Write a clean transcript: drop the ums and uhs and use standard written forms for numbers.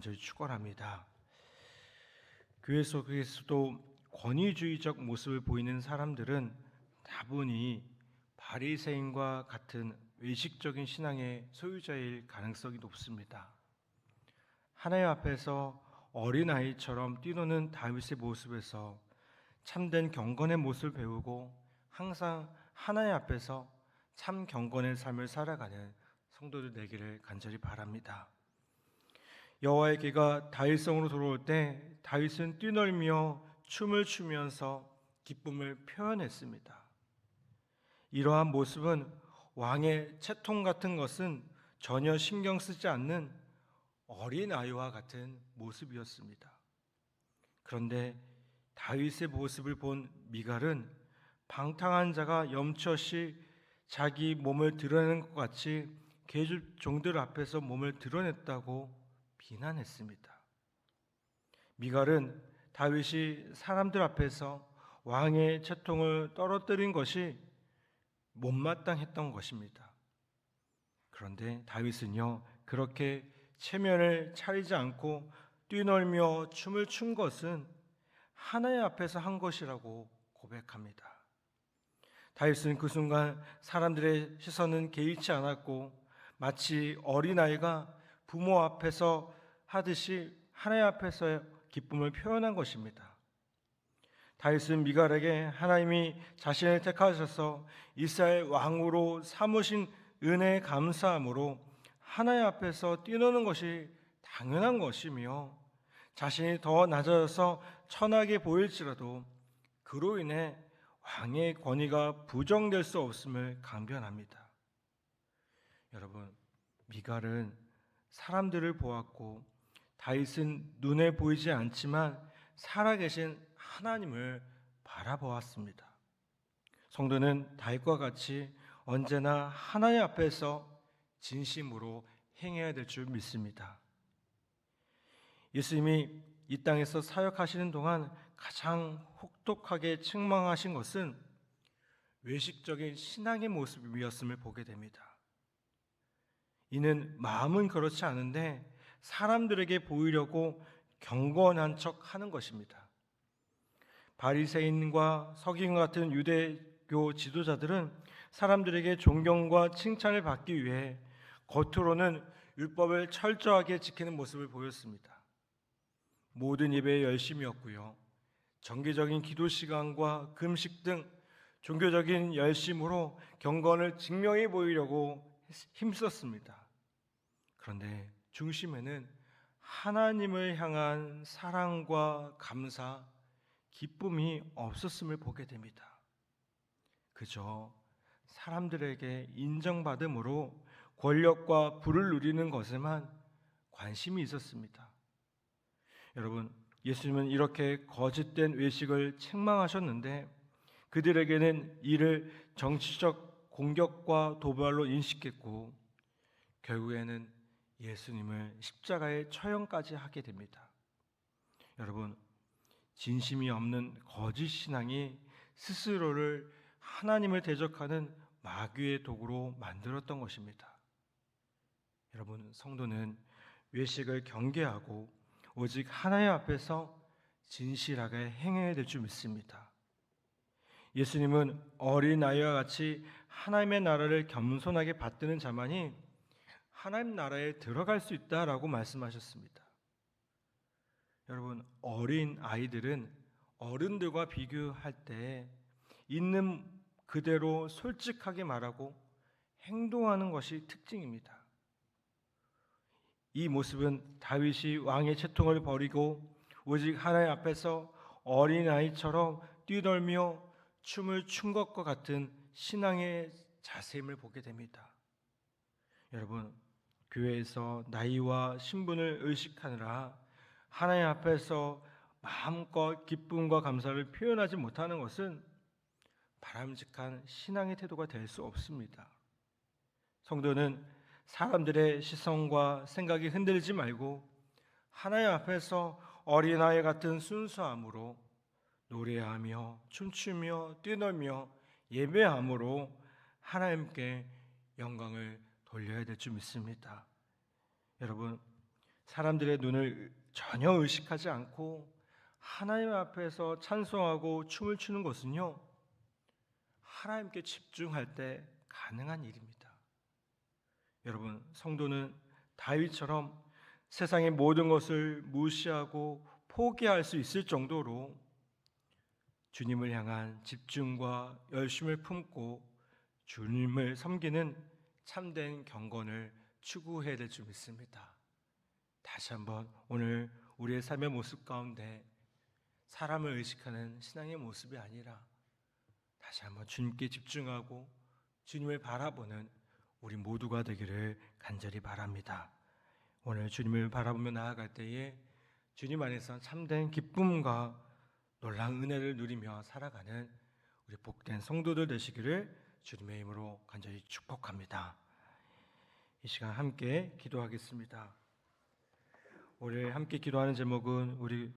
간절히 축원합니다. 교회 속에서도 권위주의적 모습을 보이는 사람들은 다분히 바리새인과 같은 외식적인 신앙의 소유자일 가능성이 높습니다. 하나님 앞에서 어린아이처럼 뛰노는 다윗의 모습에서 참된 경건의 모습을 배우고 항상 하나님 앞에서 참 경건의 삶을 살아가는 성도들 되기를 간절히 바랍니다. 여호와의 귀가 다윗성으로 들어올 때 다윗은 뛰놀며 춤을 추면서 기쁨을 표현했습니다. 이러한 모습은 왕의 채통 같은 것은 전혀 신경 쓰지 않는 어린아이와 같은 모습이었습니다. 그런데 다윗의 모습을 본 미갈은 방탕한 자가 염치 없이 자기 몸을 드러내는 것 같이 계집 종들 앞에서 몸을 드러냈다고 비난했습니다. 미갈은 다윗이 사람들 앞에서 왕의 채통을 떨어뜨린 것이 못마땅했던 것입니다. 그런데 다윗은요, 그렇게 체면을 차리지 않고 뛰놀며 춤을 춘 것은 하나님 앞에서 한 것이라고 고백합니다. 다윗은 그 순간 사람들의 시선은 개의치 않았고 마치 어린아이가 부모 앞에서 하듯이 하나님 앞에서 기쁨을 표현한 것입니다. 다윗은 미갈에게 하나님이 자신을 택하셔서 이스라엘 왕으로 삼으신 은혜에 감사함으로 하나님 앞에서 뛰노는 것이 당연한 것이며 자신이 더 낮아져서 천하게 보일지라도 그로 인해 왕의 권위가 부정될 수 없음을 강변합니다. 여러분, 미갈은 사람들을 보았고 다윗은 눈에 보이지 않지만 살아계신 하나님을 바라보았습니다. 성도는 다윗과 같이 언제나 하나님 앞에서 진심으로 행해야 될 줄 믿습니다. 예수님이 이 땅에서 사역하시는 동안 가장 혹독하게 책망하신 것은 외식적인 신앙의 모습이었음을 보게 됩니다. 이는 마음은 그렇지 않은데 사람들에게 보이려고 경건한 척 하는 것입니다. 바리새인과 서기관 같은 유대교 지도자들은 사람들에게 존경과 칭찬을 받기 위해 겉으로는 율법을 철저하게 지키는 모습을 보였습니다. 모든 예배에 열심이었고요. 정기적인 기도 시간과 금식 등 종교적인 열심으로 경건을 증명해 보이려고 힘썼습니다. 그런데 중심에는 하나님을 향한 사랑과 감사, 기쁨이 없었음을 보게 됩니다. 그저 사람들에게 인정받음으로 권력과 부를 누리는 것에만 관심이 있었습니다. 여러분, 예수님은 이렇게 거짓된 외식을 책망하셨는데 그들에게는 이를 정치적 공격과 도발로 인식했고 결국에는 예수님을 십자가에 처형까지 하게 됩니다. 여러분, 진심이 없는 거짓 신앙이 스스로를 하나님을 대적하는 마귀의 도구로 만들었던 것입니다. 여러분, 성도는 외식을 경계하고 오직 하나님 앞에서 진실하게 행해야 될 줄 믿습니다. 예수님은 어린아이와 같이 하나님의 나라를 겸손하게 받드는 자만이 하나님 나라에 들어갈 수 있다라고 말씀하셨습니다. 여러분, 어린 아이들은 어른들과 비교할 때 있는 그대로 솔직하게 말하고 행동하는 것이 특징입니다. 이 모습은 다윗이 왕의 채통을 버리고 오직 하나님 앞에서 어린아이처럼 뛰놀며 춤을 춘 것과 같은 신앙의 자세임을 보게 됩니다. 여러분, 교회에서 나이와 신분을 의식하느라 하나님 앞에서 마음껏 기쁨과 감사를 표현하지 못하는 것은 바람직한 신앙의 태도가 될 수 없습니다. 성도는 사람들의 시선과 생각이 흔들리지 말고 하나님 앞에서 어린아이 같은 순수함으로 노래하며 춤추며 뛰놀며 예배함으로 하나님께 영광을 돌려야 될 줄 믿습니다. 여러분, 사람들의 눈을 전혀 의식하지 않고 하나님 앞에서 찬송하고 춤을 추는 것은요, 하나님께 집중할 때 가능한 일입니다. 여러분, 성도는 다윗처럼 세상의 모든 것을 무시하고 포기할 수 있을 정도로 주님을 향한 집중과 열심을 품고 주님을 섬기는 참된 경건을 추구해야 될 줄 믿습니다. 다시 한번 오늘 우리의 삶의 모습 가운데 사람을 의식하는 신앙의 모습이 아니라 다시 한번 주님께 집중하고 주님을 바라보는 우리 모두가 되기를 간절히 바랍니다. 오늘 주님을 바라보며 나아갈 때에 주님 안에서 참된 기쁨과 놀라운 은혜를 누리며 살아가는 우리 복된 성도들 되시기를 주님의 이름으로 간절히 축복합니다. 이 시간 함께 기도하겠습니다. 오늘 함께 기도하는 제목은 우리